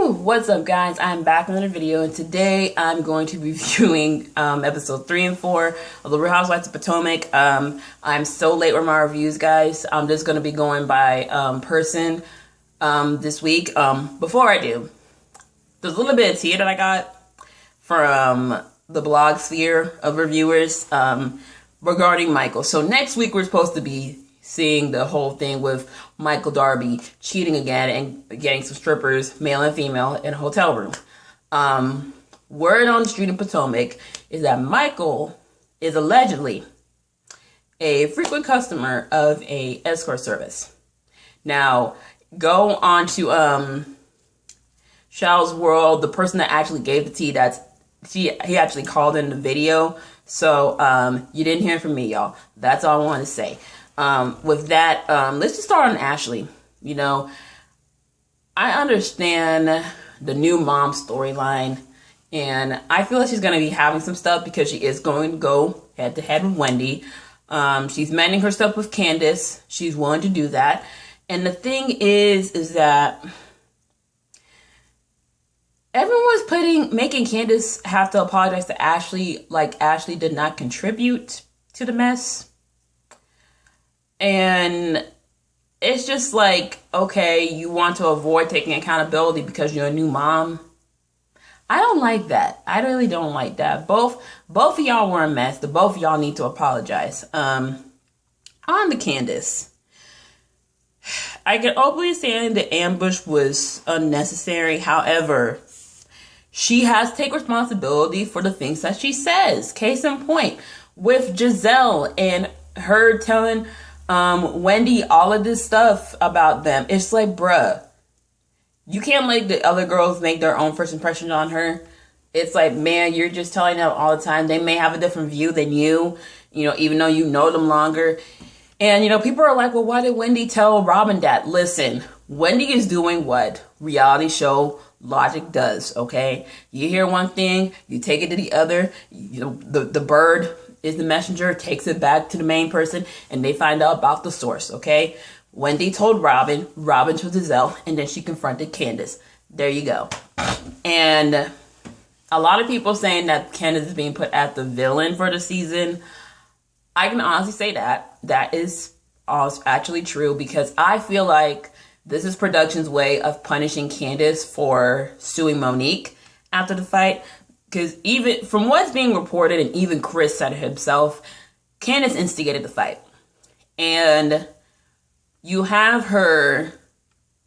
What's up, guys? I'm back with another video, and today I'm going to be reviewing episode 3 and 4 of the Real Housewives of Potomac. I'm so late with my reviews, guys. I'm just going to be going by person this week. Before I do, there's a little bit of tea that I got from the blog sphere of reviewers regarding Michael. So next week we're supposed to be seeing the whole thing with Michael Darby cheating again and getting some strippers, male and female, in a hotel room. Word on the street in Potomac is that Michael is allegedly a frequent customer of a escort service. Now, go on to Shell's World, the person that actually gave the tea, he actually called in the video. So you didn't hear from me, y'all. That's all I wanted to say. With that, let's just start on Ashley. You know, I understand the new mom storyline, and I feel like she's going to be having some stuff because she is going to go head to head with Wendy. She's mending her stuff with Candace. She's willing to do that. And the thing is that everyone's making Candace have to apologize to Ashley, like Ashley did not contribute to the mess. And it's just like, okay, you want to avoid taking accountability because you're a new mom. I don't like that. I really don't like that. Both of y'all were a mess. The both of y'all need to apologize. On to Candace. I can openly understand the ambush was unnecessary. However, she has to take responsibility for the things that she says. Case in point, with Giselle and her telling Wendy all of this stuff about them. It's like, bruh, you can't let the other girls make their own first impression on her. It's like, man, you're just telling them all the time. They may have a different view than you know, even though you know them longer. And, you know, people are like, well, why did Wendy tell Robin that? Listen, Wendy is doing what reality show logic does, okay? You hear one thing, you take it to the other. You know, the bird is the messenger, takes it back to the main person, and they find out about the source, okay? Wendy told Robin, Robin told Giselle, and then she confronted Candace. There you go. And a lot of people saying that Candace is being put as the villain for the season. I can honestly say that is actually true, because I feel like this is production's way of punishing Candace for suing Monique after the fight. Because even from what's being reported, and even Chris said it himself, Candace instigated the fight. And you have her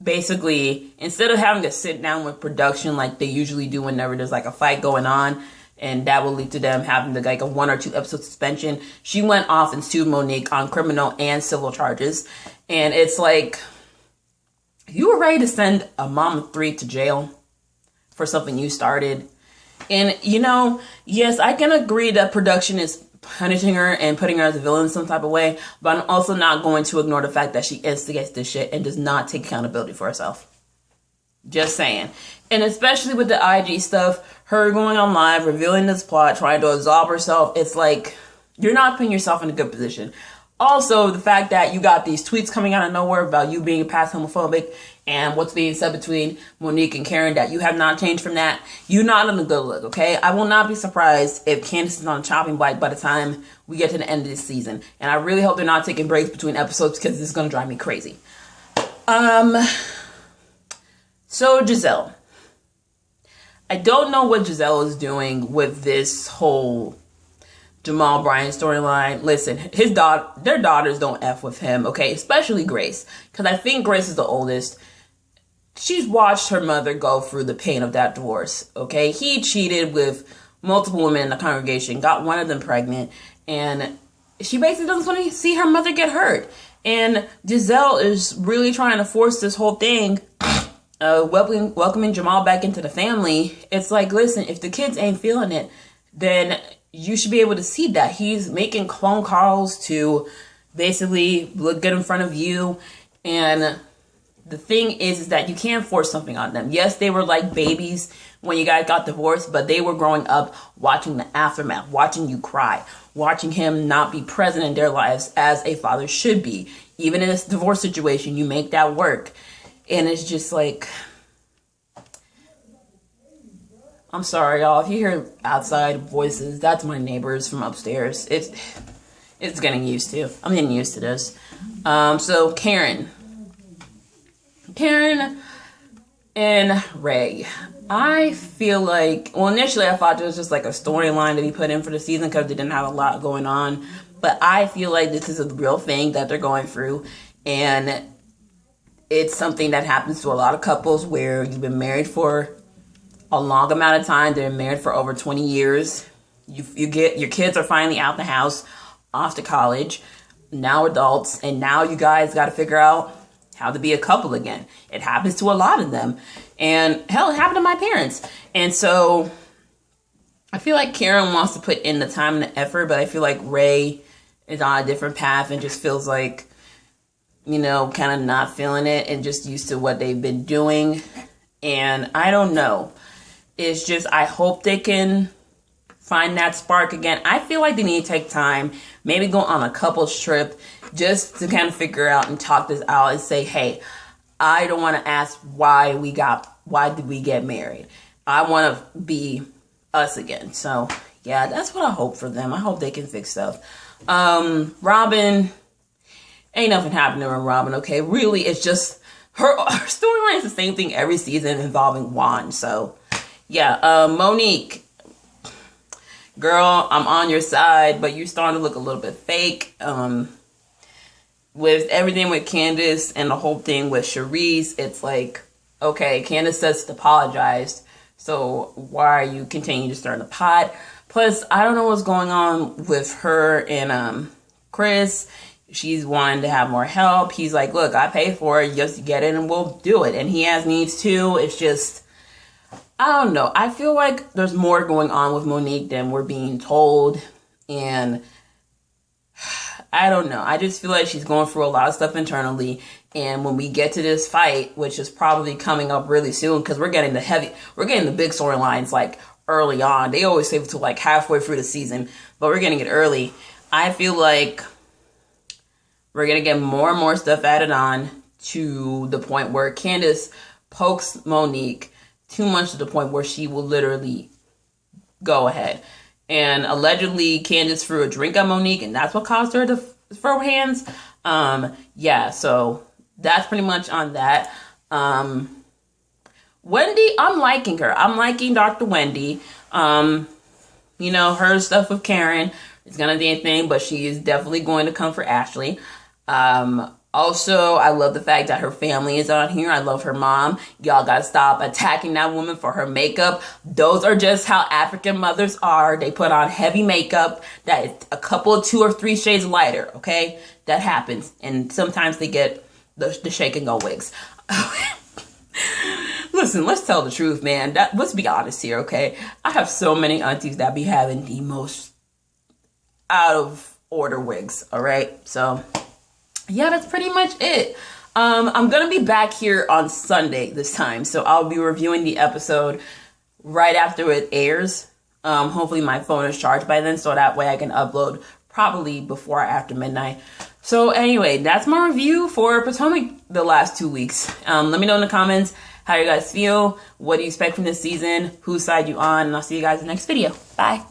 basically, instead of having to sit down with production like they usually do whenever there's like a fight going on, and that will lead to them having to like a 1 or 2 episode suspension, she went off and sued Monique on criminal and civil charges. And it's like, you were ready to send a mom of 3 to jail for something you started. And, you know, yes, I can agree that production is punishing her and putting her as a villain in some type of way, but I'm also not going to ignore the fact that she instigates this shit and does not take accountability for herself. Just saying. And especially with the IG stuff, her going on live, revealing this plot, trying to absolve herself, it's like, you're not putting yourself in a good position. Also, the fact that you got these tweets coming out of nowhere about you being past homophobic and what's being said between Monique and Karen, that you have not changed from that. You're not on a good look, okay? I will not be surprised if Candace is on a chopping block by the time we get to the end of this season. And I really hope they're not taking breaks between episodes, because this is going to drive me crazy. So Giselle. I don't know what Giselle is doing with this whole Jamal Bryant storyline. Listen, their daughters don't F with him, okay? Especially Grace, because I think Grace is the oldest. She's watched her mother go through the pain of that divorce, okay? He cheated with multiple women in the congregation, got one of them pregnant, and she basically doesn't want to see her mother get hurt. And Giselle is really trying to force this whole thing, welcoming Jamal back into the family. It's like, listen, if the kids ain't feeling it, then you should be able to see that. He's making phone calls to basically look good in front of you. And the thing is that you can't force something on them. Yes, they were like babies when you guys got divorced, but they were growing up watching the aftermath, watching you cry, watching him not be present in their lives as a father should be. Even in this divorce situation, you make that work. And it's just like, I'm sorry, y'all. If you hear outside voices, that's my neighbors from upstairs. It's getting used to. I'm getting used to this. So Karen and Ray. I feel like, well, initially I thought it was just like a storyline to be put in for the season because they didn't have a lot going on. But I feel like this is a real thing that they're going through. And it's something that happens to a lot of couples where you've been married for a long amount of time. They're married for over 20 years. You get, your kids are finally out the house, off to college, now adults. And now you guys got to figure out how to be a couple again. It happens to a lot of them. And hell, it happened to my parents. And so I feel like Karen wants to put in the time and the effort, but I feel like Ray is on a different path and just feels like, you know, kind of not feeling it and just used to what they've been doing. And I don't know. It's just, I hope they can find that spark again. I feel like they need to take time, maybe go on a couples trip just to kind of figure out and talk this out and say, hey, I don't want to ask why did we get married? I want to be us again. So yeah, that's what I hope for them. I hope they can fix stuff. Robin, ain't nothing happening with Robin, okay? Really, it's just her storyline is the same thing every season involving Juan. So yeah, Monique, girl, I'm on your side, but you're starting to look a little bit fake. With everything with Candace and the whole thing with Charisse, it's like, okay, Candace says to apologize, so why are you continuing to stir the pot? Plus, I don't know what's going on with her and Chris. She's wanting to have more help. He's like, look, I pay for it, just get it and we'll do it. And he has needs too. It's just, I don't know. I feel like there's more going on with Monique than we're being told. And I don't know. I just feel like she's going through a lot of stuff internally. And when we get to this fight, which is probably coming up really soon, because we're getting the big storylines like early on. They always save it to like halfway through the season, but we're getting it early. I feel like we're going to get more and more stuff added on to the point where Candace pokes Monique too much to the point where she will literally go ahead. And allegedly, Candace threw a drink at Monique, and that's what caused her to throw hands. Yeah, so that's pretty much on that. Wendy, I'm liking her. I'm liking Dr. Wendy. You know, her stuff with Karen is going to be a thing, but she is definitely going to come for Ashley. Also, I love the fact that her family is on here. I love her mom. Y'all gotta stop attacking that woman for her makeup. Those are just how African mothers are. They put on heavy makeup that is a couple of 2 or 3 shades lighter, okay? That happens. And sometimes they get the shake and go wigs. Listen, let's tell the truth, man. Let's be honest here, okay? I have so many aunties that be having the most out of order wigs, all right? So yeah, that's pretty much it. I'm going to be back here on Sunday this time. So I'll be reviewing the episode right after it airs. Hopefully my phone is charged by then, so that way I can upload probably before or after midnight. So anyway, that's my review for Potomac the last 2 weeks. Let me know in the comments how you guys feel. What do you expect from this season? Whose side you on? And I'll see you guys in the next video. Bye.